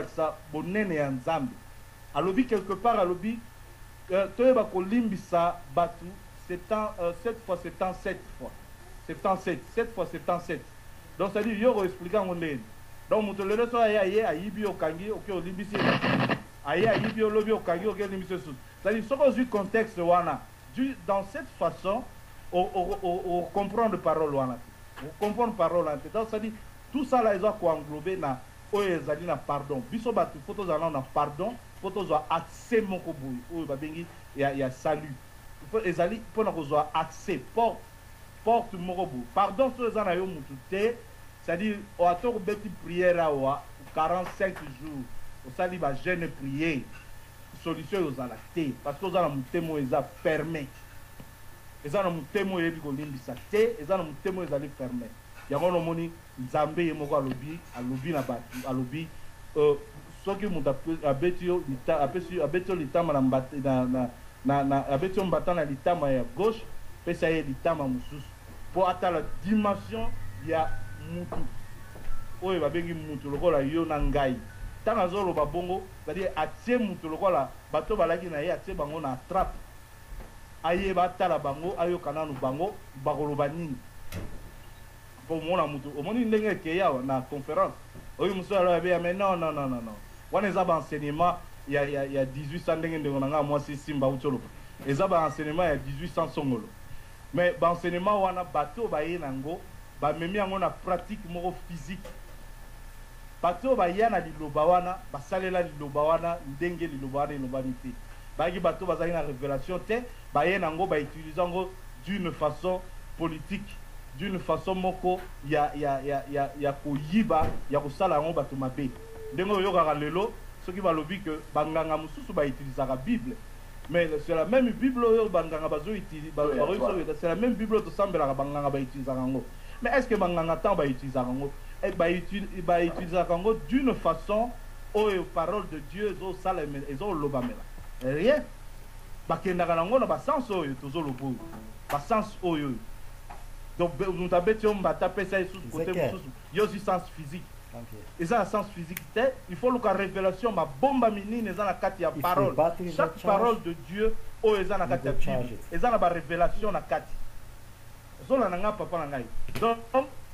relaxa bonene ya nzambe alobi quelque part alobi toyeba kolimbisa batu 7 fois 77 fois 7 fois 77 donc c'est à dire yo expliquer ngo ndeni donc muto lelo so aye ayibi okangi oke olimbisi aye ayibi olobi okangi oke olimbisi sous c'est à dire soko du contexte wana dans cette façon on comprendre parole wana on comprendre parole wana donc c'est à dire tout ça là ils ont englober na oyo ezali na pardon biso batu photos zala na pardon photos zo accès moko boy oyo babengi ya salut ezali pona kozwa accès porte moko boy pardon so ezana yo mutu te c'est-à-dire o atoko beti prière awa 45 jours osali ba jeûne prière solution yo zala te parce que ozana mutemo eza fermé ezana mutemo yebi kolimbisa te ezana mutemo ezali fermé yango no moni nzambe ye moko alobi na batu alobi soki mutu abeti yo litama na abeti yo mbata na litama ya gauche pesa ye litama mosusu po atala dimension ya mutu oyo babengi mutu lokola yo na ngai ntango azoloba bongo c'est-à-dire atie mutu lokola bato balaki na ye atie bango na attrape ayeba atala bango ayokana no bango bakoloba nini pour mon mutu omoni ndenge ke yawa na conférence oyo muso alo ya mais non wana eza ba enseignement ya 1800 ndenge ndenge na nga mwasi simba utolo eza ba enseignement ya 1800 songolo mais ba enseignement wana bato baye nango ba memi yango na pratique moko physique bato baye na liloba wana basalela liloba wana ndenge liloba wana ilobamite baki bato bazali na révélation te baye nango ba utiliser ngo d'une façon politique d'une façon moko ya koyiba ya kosala yango bato mabe ndenge oyokaka lelo soki balobi que banganga mosusu ba utilisaka Bible mais c'est la même Bible oyo banganga bazo utiliser c'est la même Bible to sambelaka banganga ba utilisaka yango mais est-ce que banganga tant ba utilisaka yango ba utilisaka yango d'une façon oyo parole de Dieu zo salame ezo lobamela rien bakendaka nango na ba sens oyo tozo lobo ba sens oyo donc nous t'abétions mbata pesa sous côté sous yo aussi sens physique et ça sens physique il faut que la révélation ma bomba minine eza na kati ya parole chaque parole de Dieu o eza na kati ya Bible eza na ba révélation na kati zola na nga papa na ngai donc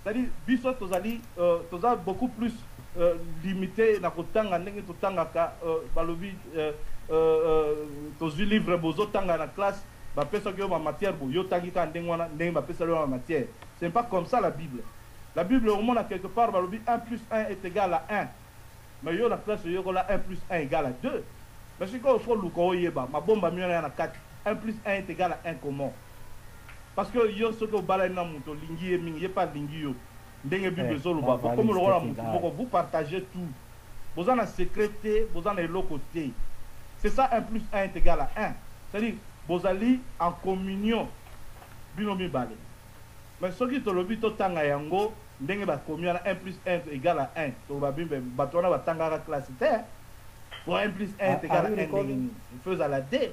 c'est-à-dire biso tozali toza beaucoup plus limité na kotanga ndenge totanga ka balobi tozwi livre bozo tanga na classe ba pesa que ma matière bo yo tangi ka ndenge wana ndenge ba pesa ma matière c'est pas comme ça la Bible au moins quelque part ba lobi 1 plus 1 est égal à 1 mais yo la classe yo ko la 1 plus 1 égale à 2 mais c'est quoi il faut lu ko yeba ma bomba miona na 4 1 plus 1 est égal à 1 comment parce que yo ce que bala na muto lingi mingi ye pas lingi yo ndenge Bible zo lu ba comme le roi muto boko vous partagez tout vous en a secrété vous en a locoté c'est ça 1 plus 1 est égal à 1 c'est-à-dire bozali en communion binomi balé mais ce qui te lobi to tanga yango ndenge ba communion 1 plus 1 égale à 1 to ba bimbe batona batanga ka classe terre pour 1 plus 1 est égal à 1 il faisait la D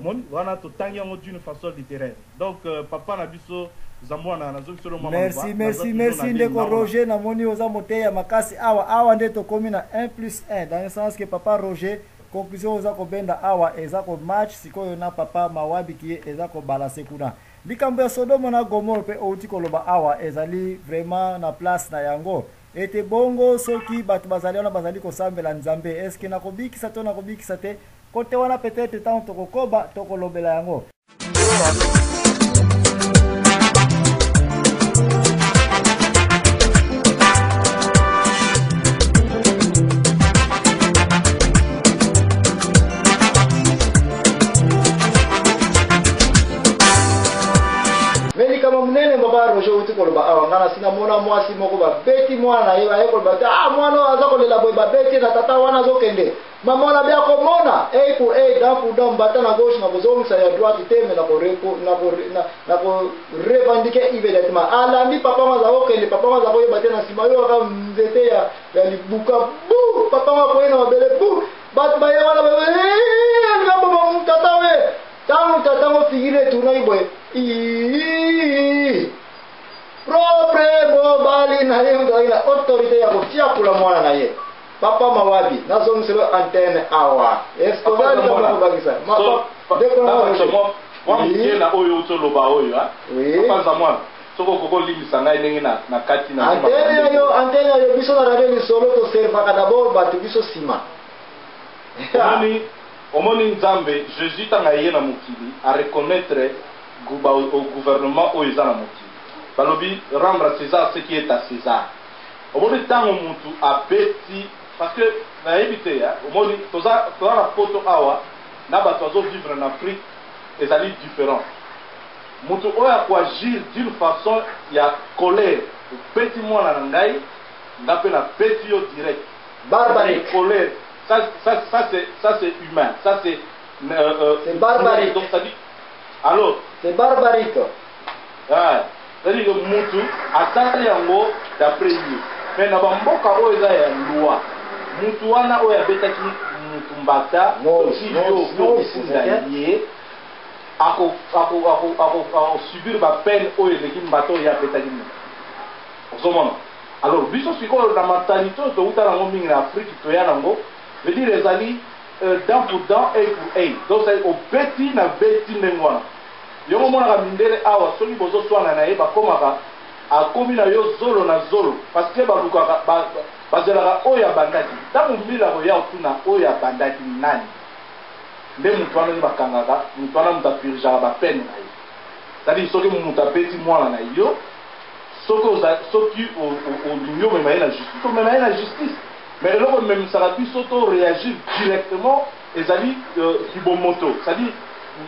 mon wana to tanga yango d'une façon littéraire donc papa na biso zamwana na zo solo mama merci ndeko Roger na moni oza moteya makasi awa nde to komina 1 plus 1 dans le sens que papa Roger conclusion oza ko benda awa eza ko match sikoyo na papa mawabi ki eza ko balancer kuna likambo ya Sodoma na Gomora pe outi koloba awa ezali vraiment na place na yango ete bongo soki batu bazali ona bazali ko sambela nzambe est-ce que na kobikisa to na kobikisa te kote wana peut-être tant to kokoba to kolobela yango Roger uti koloba awa ngana sina mona mwasi moko ba beti mwana ye ba yeko ba mwana azako lela boy ba beti na tata wana zokende mama na bia ko mona pour dans bata na gauche na bozongisa ya droite teme na ko revendiquer immédiatement alandi papa maza okende papa maza ko yeba tena sima yo ka mzete ya libuka bu papa ma ko ina bele bu bat ba ya wana ba ngabo ba mtata we tangu tata mo figure tourna iboy propre bobali na ye ngina autorité ya kotia kula mwana na ye papa mawabi nazo mselo antenne awa esko bali kama kubagisa moi mie na oyo toloba oyo papa mwana soko koko limisa ngai ndenge na kati na antenne yo biso na radio ni solo to servaka d'abord batu biso sima omoni nzambe Jésus tanga ye na mokili a reconnaître au gouvernement oyo eza na mokili balobi rendre à César ce qui est à César omoni ntango mutu abeti parce que nayebi te omoni toza na poto awa na bato azovivre en Afrique ezali différent mutu oyo akoagir d'une façon ya colère opeti mwana na ngai nga mpe na peti yo direct barbarique colère ça c'est humain ça c'est barbarique donc ça dit alors c'est barbarique c'est-à-dire que mutu asali yango d'après ye mais na bamboka oyo eza ya loi mutu wana oyo abetaki mutu mbata okiyobisinda ye akosubir bapeine oyo eleki mbata oyo abetaki mutu ozomona alors biso sikoyo na mentalité oyo touta nango mingi na Afrique toya nango veut dire ezali dent pour dent œil pour œil donc obeti na beti ndenge wana yongo monaka mindele awa soki bozoswana na ye bakomaka akomi na yo zolo na zolo parce que balukaka bazelaka oyo abandaki ntango mbila koya otuna oyo abandaki nani nde mutu wana bakangaka mutu wana mutu apurgeaka bapene na ye c'est-à-dire soki mutu abeti mwana na yo soki olingi omema ye na justice omema ye na justice mais eloko ememisaka biso to réagir directement ezali kibomoto c'est-à-dire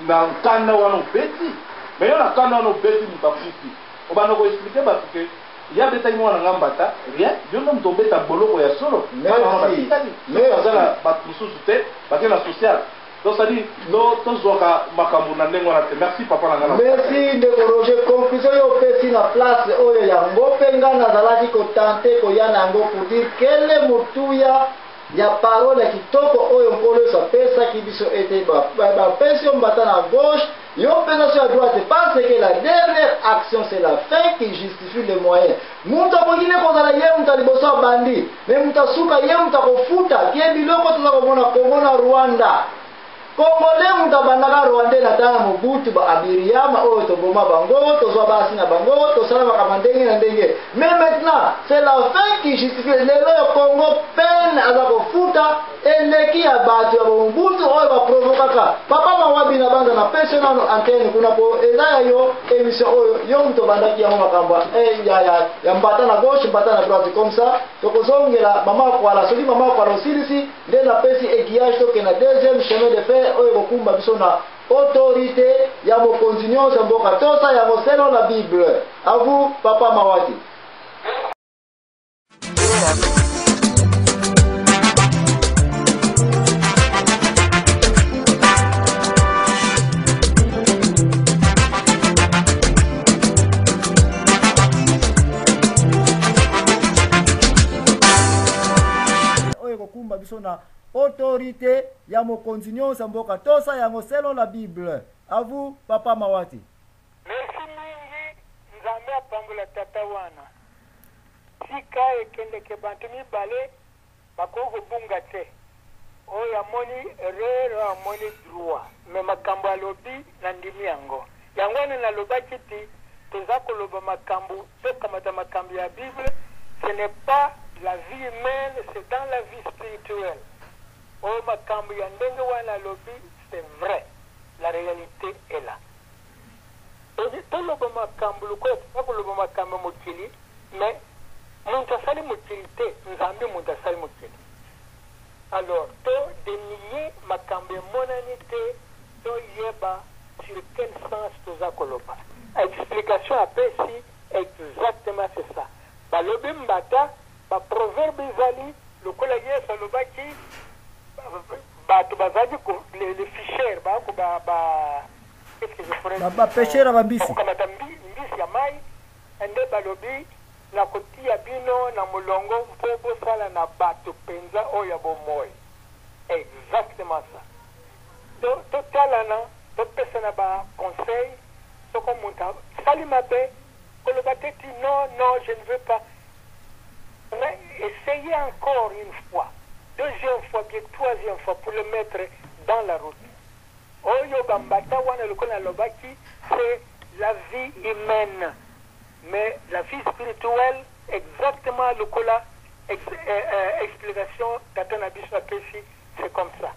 na nkanda wana obeti mais yo na nkanda wana obeti mutu afuti obanda koexplike bato ke ya betaki mwana nga mbata rien yo nde mutu obeta boloko ya solo azala bato mosusu te bake na social donc c'est-à-dire tozwaka makambo na ndenge wana te merci papa na nga merci ndeko Roger conclusion yo opesi na place oyo yango mpe nga nazalaki kotante koya na yango pour dire kele motuya ya parole ya kitoko oyo nkolo Yesu apesaki biso ete bapesi yo mbata na gauche yo pesa sur la droite parce que la dernière action c'est la fin qui justifie les moyens mutu akokine kozala ye mutu liboso ya bandi me mutu asuka ye mutu akofuta kie biloko toza komona Kongo na Rwanda Congolais mutu abandaka Rwanda na tala Mobutu ba abiriyama oyo toboma bango tozwa basi na bango tosala makambo ndenge na ndenge mais maintenant c'est la fin qui justifie lelo yo Congo peine aza kofuta eleki ya bato ya Mobutu oyo baprovokaka papa mawabi na banda na pese nano antenne kuna po eza yo émission oyo yo mutu abandaki yango makambo ya mbata na gauche mbata na droite comme ça tokozongela mama kwala soki mama kwala osilisi nde na pesi aiguillage toke na deuxième chemin de fer oyo kokumba biso na autorité ya mokonzi nyonso mboka tosa yango selon la Bible. À vous papa Mawati. oyo kokumba biso na autorité ya mokonzi nyonso mboka tosa yango selon la Bible. À vous papa Mawati. Merci mingi nzambe apambola tata wana sika ekendeke bantu mibale bakokobunga te oyo amoni erreur amoni droit me makambo alobi na ndimi yango wana nalobaki ti toza koloba makambo tokamata makambo ya Bible. Ce n'est pas la vie humaine, c'est dans la vie spirituelle. Oh makambo ya ndenge wana lobi, c'est vrai. La réalité est là. Toloba makambo luko toloba makambo mokili, mais muntu asali mokili te, nzambe muntu asali mokili. Alors, to dénier makambo monani te, to yeba sur quel sens toza koloba. Explication après si exactement c'est mbata baproverbe ezali lokola yesu alobaki bato bazalaki les ficheurs qu'est-ce que je ferais bapeshera bambisi kokamata mbisi ya mai nde balobi na kotia bino na molongo mpo bosala na bato mpenza oyo ya bomoi. Exactement ça. Totalana topesana baconseil soko moto sali mabe koloba teti non je ne veux pas. Mais essayez encore une fois, deuxième fois, bien troisième fois pour le mettre dans la route. Oyo bambata wana lokola lobaki, c'est la vie humaine. Mais la vie spirituelle, exactement lokola explication tatana biso apesi, c'est comme ça.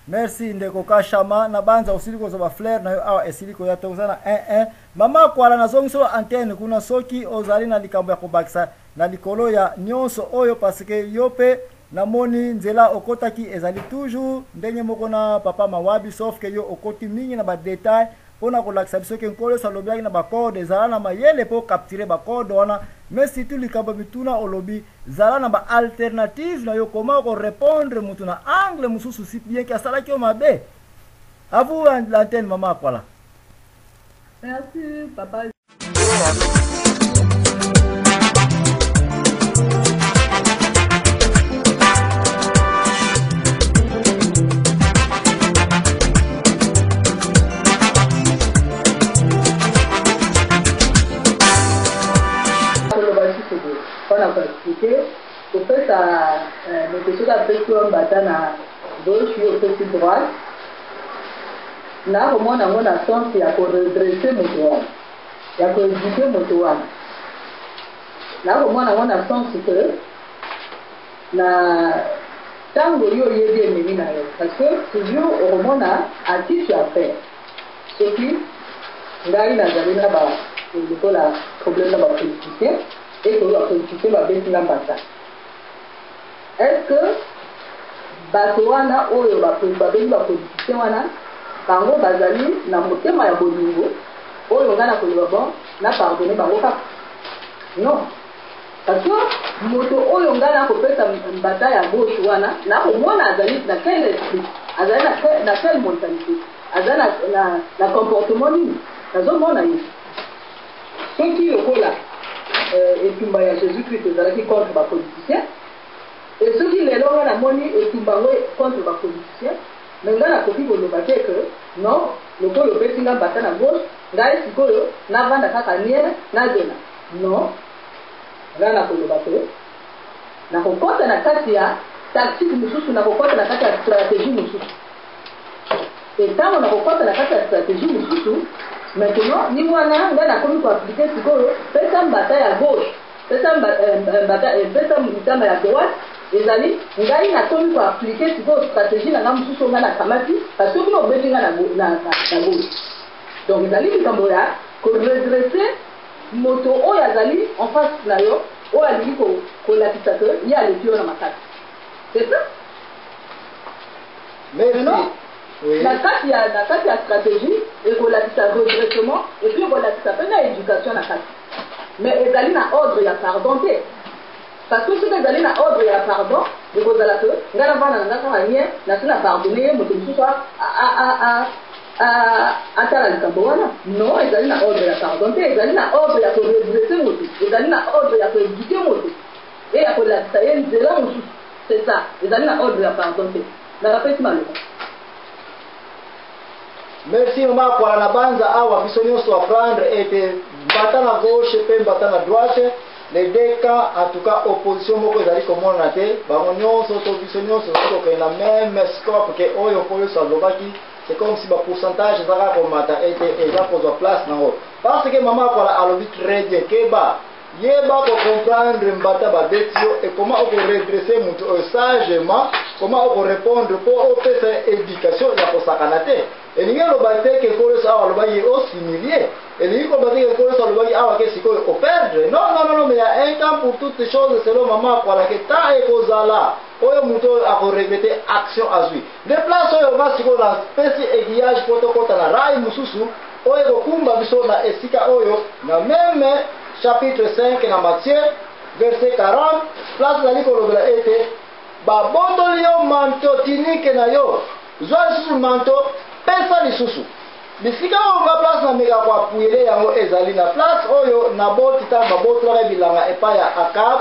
Merci ndeko kashama na banza usiliko zoba flare na yo awa esiliko ya tozana 1-1 mama kwala na zongiso antenne kuna soki ozali na likambo ya kobakisa na likolo ya nyonso oyo parce que yope na moni nzela okotaki ezali toujours ndenye moko na papa mawabi sauf que yo okoti mingi na ba détail pona kolakisa biso ke nkolo salobiaki na ba code zala na mayele po capturer ba code wana mais si tu likambo mituna olobi zala na ba alternative na yo comment ko répondre mutu na angle mususu si bien que asala ki o mabe. À vous l'antenne maman kwala. Merci papa. On a expliqué, au fait, les questions d'appréciation batana gauche et au fait droite. Là, au moins, on a sens qu'il y a pour redresser mon droit. Il y a pour éduquer mon droit. Là, au moins, on a sens que la tango yo yedi ennemi na yo. Parce que toujours, au moins, à qui tu as fait. Ce qui, là, il a jamais là-bas, le problème là-bas politicien. Et que la politique va baisser l'ambassade. Est-ce que Batoana ou la politique wana bango bazali na motema ya bolingo oyo ngana ko bon na pardonner bango kaka? Non. Parce que moto oyo ngana ko pesa mbata ya gauche wana na ko mona azali na quel esprit, azali na quelle mentalité, azali na comportement ni nazo mona yi. Ce qui yokola et puis il y a Jésus-Christ qui contre les politiciens. Et ceux qui les l'ont la monnaie et qui contre les politiciens, mais là la copie pour nous battre que non, le col au petit n'a battu à gauche, là il faut n'a pas d'accueillir, n'a zéna. Non, là la copie battre. Na kokota na kati ya tactique mususu na kokota na kati ya stratégie mususu. Et tant on a kokota na kati ya stratégie mususu. Maintenant, ni wana ngana komi ko appliquer sikolo pesa mbata ya gauche pesa mbata ya droite ezali ngai na komi ko appliquer sikolo stratégie na ngamususu ngana kamati parce que no betinga na gauche. Donc ezali likambo ya ko redresser moto oyo azali en face na yo oyo alingi ko lakisa que ya aleki yo na makati. C'est ça? Merci. Oui. La carte, il y a stratégie, et qu'on a dit ça redressement, et puis on a dit ça fait une éducation à la carte. Mais ils allaient dans l'ordre, il y a pardon. Parce que si ils allaient dans l'ordre, il y a pardon, et qu'on a dit, on a rien, on a pardonné, on a dit non, ils allaient dans l'ordre, il y a pardon, ils allaient dans l'ordre, il y a redresser, ils allaient dans l'ordre, il y a éduquer, et il y a qu'on a dit, c'est ça, ils allaient dans l'ordre, il y a pardon. Mais rappelez mal. Merci maman kwa na banza awa biso nyonso apprendre était batana gauche pe batana droite les deux cas en tout cas opposition moko ezali komona te bango nyonso to biso nyonso ko na même scope que oyo polo salobaki c'est comme si ba pourcentage ezaka komata était eza kozwa place nango parce que maman kwa alobi très bien keba yeba ko comprendre mbata ba betio et comment on peut redresser mutu sagement comment on peut répondre pour faire éducation ya kosakana te. Et nous avons battu que pour ça on va y aussi millier. Et nous avons battu que pour ça on va y avoir que si on perdre. Non, mais il y a un temps pour toutes les choses selon maman pour la que ta et kozala. Oyo muto a répéter action à lui. Les places oyo va si la spécie aiguillage pour kota na rai mususu oyo kumba biso na esika oyo na même chapitre 5 na Matthieu verset 40 place ezali kolobela ete babotoli yo manto tinike na yo zwa lisusu manto pesa lisusu bisika oyo nga place nameka koapuyele yango ezali na place oyo naboti ntango babotolaka bilanga epai ya Akab